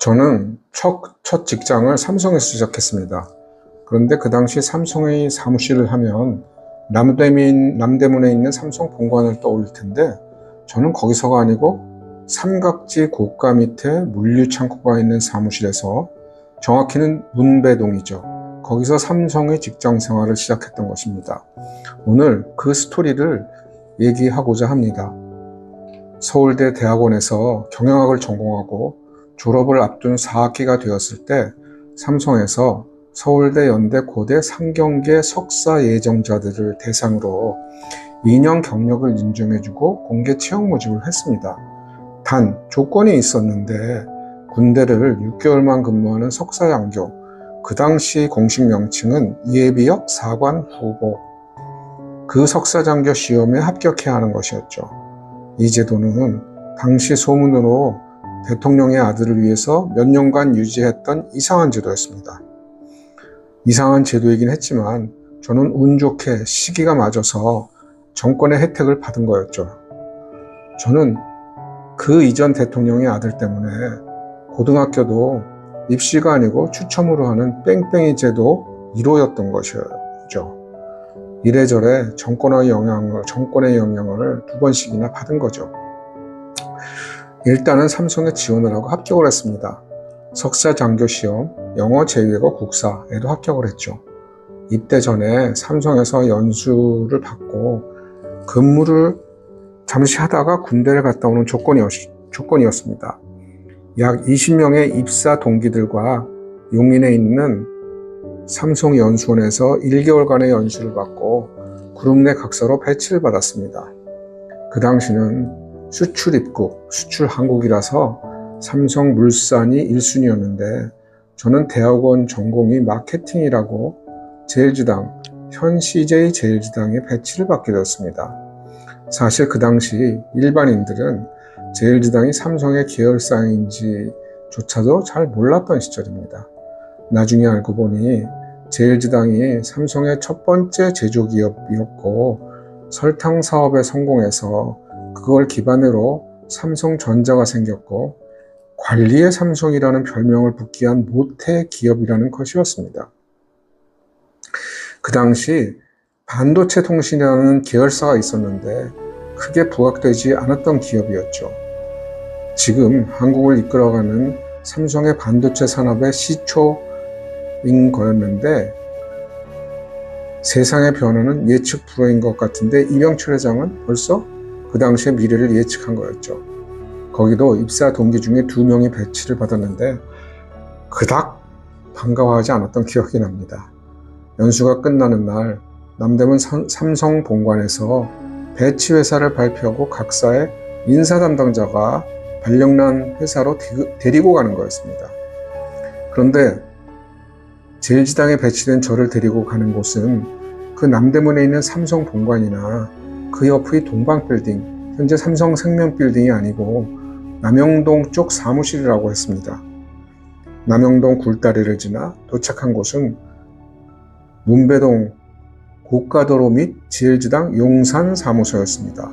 저는 첫 직장을 삼성에서 시작했습니다. 그런데 그 당시 삼성의 사무실을 하면 남대문에 있는 삼성 본관을 떠올릴 텐데, 저는 거기서가 아니고 삼각지 고가 밑에 물류창고가 있는 사무실에서, 정확히는 문배동이죠. 거기서 삼성의 직장 생활을 시작했던 것입니다. 오늘 그 스토리를 얘기하고자 합니다. 서울대 대학원에서 경영학을 전공하고 졸업을 앞둔 4학기가 되었을 때 삼성에서 서울대, 연대, 고대 상경계 석사 예정자들을 대상으로 2년 경력을 인정해주고 공개 채용 모집을 했습니다. 단 조건이 있었는데, 군대를 6개월만 근무하는 석사 양교, 그 당시 공식 명칭은 예비역 사관 후보, 그 석사 장교 시험에 합격해야 하는 것이었죠. 이 제도는 당시 소문으로 대통령의 아들을 위해서 몇 년간 유지했던 이상한 제도였습니다. 이상한 제도이긴 했지만 저는 운 좋게 시기가 맞아서 정권의 혜택을 받은 거였죠. 저는 그 이전 대통령의 아들 때문에 고등학교도 입시가 아니고 추첨으로 하는 뺑뺑이 제도 1호였던 것이죠. 이래저래 정권의 영향을 2번씩이나 받은 거죠. 일단은 삼성에 지원을 하고 합격을 했습니다. 석사 장교 시험, 영어 제외고 국사에도 합격을 했죠. 입대 전에 삼성에서 연수를 받고 근무를 잠시 하다가 군대를 갔다 오는 조건이었습니다. 약 20명의 입사 동기들과 용인에 있는 삼성 연수원에서 1개월간의 연수를 받고 그룹 내 각서로 배치를 받았습니다. 그 당시는 수출 입국, 수출 한국이라서 삼성물산이 1순위였는데 저는 대학원 전공이 마케팅이라고 제일지당, 현 CJ 제일지당에 배치를 받게 되었습니다. 사실 그 당시 일반인들은 제일지당이 삼성의 계열사인지조차도 잘 몰랐던 시절입니다. 나중에 알고 보니 제일지당이 삼성의 첫 번째 제조기업이었고, 설탕 사업에 성공해서 그걸 기반으로 삼성전자가 생겼고, 관리의 삼성이라는 별명을 붙게 한 모태 기업이라는 것이었습니다. 그 당시 반도체 통신이라는 계열사가 있었는데 크게 부각되지 않았던 기업이었죠. 지금 한국을 이끌어가는 삼성의 반도체 산업의 시초인 거였는데, 세상의 변화는 예측 불허인 것 같은데 이병철 회장은 벌써 그 당시의 미래를 예측한 거였죠. 거기도 입사 동기 중에 2명이 배치를 받았는데 그닥 반가워하지 않았던 기억이 납니다. 연수가 끝나는 날 남대문 삼성 본관에서 배치 회사를 발표하고 각사의 인사 담당자가 발령난 회사로 데리고 가는 거였습니다. 그런데 제일지당에 배치된 저를 데리고 가는 곳은 그 남대문에 있는 삼성 본관이나 그 옆의 동방빌딩, 현재 삼성생명빌딩이 아니고 남영동 쪽 사무실이라고 했습니다. 남영동 굴다리를 지나 도착한 곳은 문배동 고가도로 및 제일지당 용산 사무소였습니다.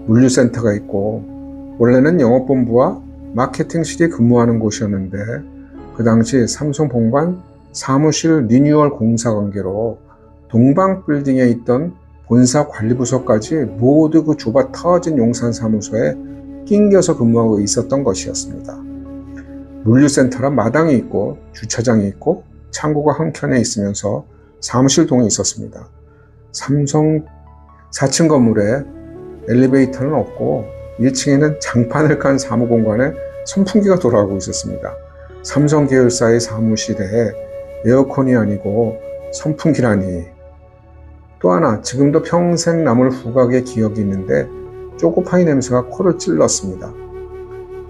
물류센터가 있고 원래는 영업본부와 마케팅실이 근무하는 곳이었는데, 그 당시 삼성 본관 사무실 리뉴얼 공사 관계로 동방빌딩에 있던 본사 관리부서까지 모두 그 좁아 터진 용산 사무소에 낑겨서 근무하고 있었던 것이었습니다. 물류센터란 마당이 있고 주차장이 있고 창고가 한켠에 있으면서 사무실동이 있었습니다. 삼성 4층 건물에 엘리베이터는 없고 1층에는 장판을 깐 사무공간에 선풍기가 돌아가고 있었습니다. 삼성 계열사의 사무실에 에어컨이 아니고 선풍기라니. 또 하나, 지금도 평생 남을 후각의 기억이 있는데 초코파이 냄새가 코를 찔렀습니다.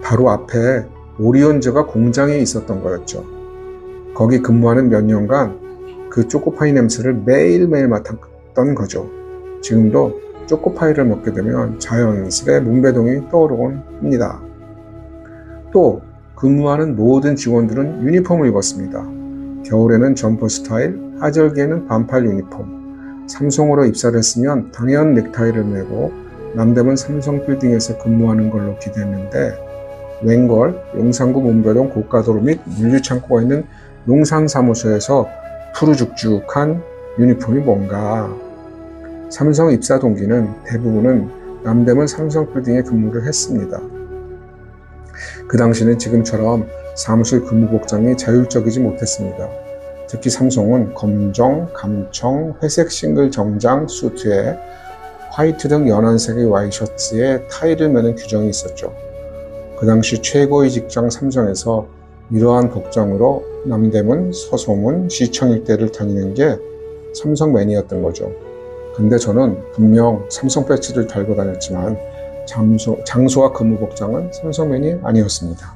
바로 앞에 오리온즈가 공장에 있었던 거였죠. 거기 근무하는 몇 년간 그 초코파이 냄새를 매일매일 맡았던 거죠. 지금도 초코파이를 먹게 되면 자연스레 문배동이 떠오르곤 합니다. 또 근무하는 모든 직원들은 유니폼을 입었습니다. 겨울에는 점퍼 스타일, 하절기에는 반팔 유니폼. 삼성으로 입사를 했으면 당연 넥타이를 메고 남대문 삼성빌딩에서 근무하는 걸로 기대했는데 웬걸 용산구 문배동 고가도로 및 물류창고가 있는 용산사무소에서 푸르죽죽한 유니폼이 뭔가. 삼성 입사 동기는 대부분은 남대문 삼성빌딩에 근무를 했습니다. 그 당시는 지금처럼 사무실 근무 복장이 자율적이지 못했습니다. 특히 삼성은 검정, 감청, 회색 싱글 정장 수트에 화이트 등 연한색의 와이셔츠에 타이를 매는 규정이 있었죠. 그 당시 최고의 직장 삼성에서 이러한 복장으로 남대문, 서소문, 시청 일대를 다니는 게 삼성맨이었던 거죠. 근데 저는 분명 삼성 배지를 달고 다녔지만 장소와 근무 복장은 삼성맨이 아니었습니다.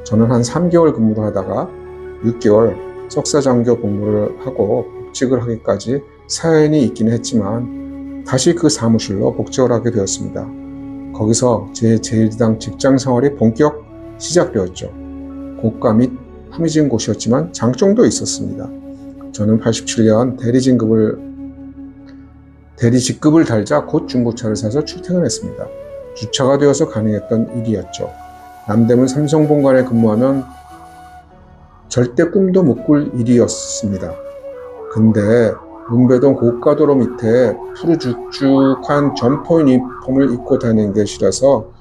저는 한 3개월 근무를 하다가 6개월 석사장교 복무를 하고 복직을 하기까지 사연이 있긴 했지만 다시 그 사무실로 복직을 하게 되었습니다. 거기서 제 제1당 직장 생활이 본격 시작되었죠. 고가 및 품위진 곳이었지만 장점도 있었습니다. 저는 87년 대리직급을 달자 곧 중고차를 사서 출퇴근했습니다. 주차가 되어서 가능했던 일이었죠. 남대문 삼성본관에 근무하면 절대 꿈도 못 꿀 일이었습니다. 근데 문배동 고가도로 밑에 푸르죽죽한 점퍼 유니폼을 입고 다니는 게 싫어서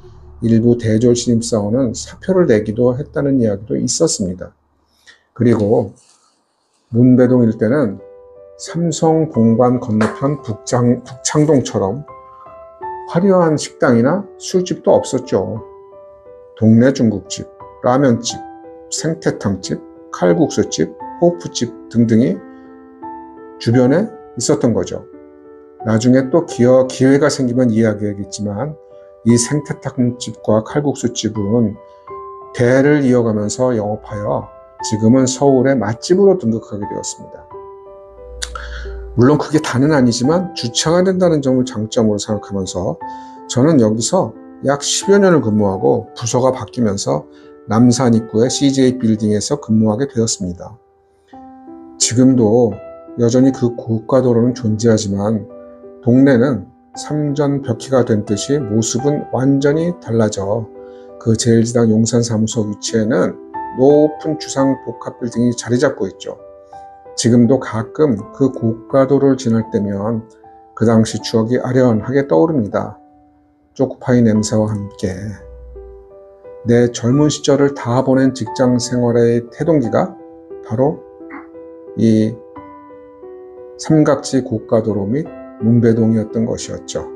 일부 대졸 신입사원은 사표를 내기도 했다는 이야기도 있었습니다. 그리고 문배동 일대는 삼성 본관 건너편 북창동처럼 화려한 식당이나 술집도 없었죠. 동네 중국집, 라면집, 생태탕집, 칼국수집, 호프집 등등이 주변에 있었던 거죠. 나중에 또 기회가 생기면 이야기하겠지만 이 생태탕집과 칼국수집은 대를 이어가면서 영업하여 지금은 서울의 맛집으로 등극하게 되었습니다. 물론 그게 다는 아니지만 주차가 된다는 점을 장점으로 생각하면서 저는 여기서 약 10여 년을 근무하고 부서가 바뀌면서 남산 입구의 CJ 빌딩에서 근무하게 되었습니다. 지금도 여전히 그 고가도로는 존재하지만 동네는 삼전벽희가 된 듯이 모습은 완전히 달라져 그 제1지당 용산사무소 위치에는 높은 주상 복합 빌딩이 자리 잡고 있죠. 지금도 가끔 그 고가도로를 지날 때면 그 당시 추억이 아련하게 떠오릅니다. 초코파이 냄새와 함께 내 젊은 시절을 다 보낸 직장 생활의 태동기가 바로 이 삼각지 고가도로 및 문배동이었던 것이었죠.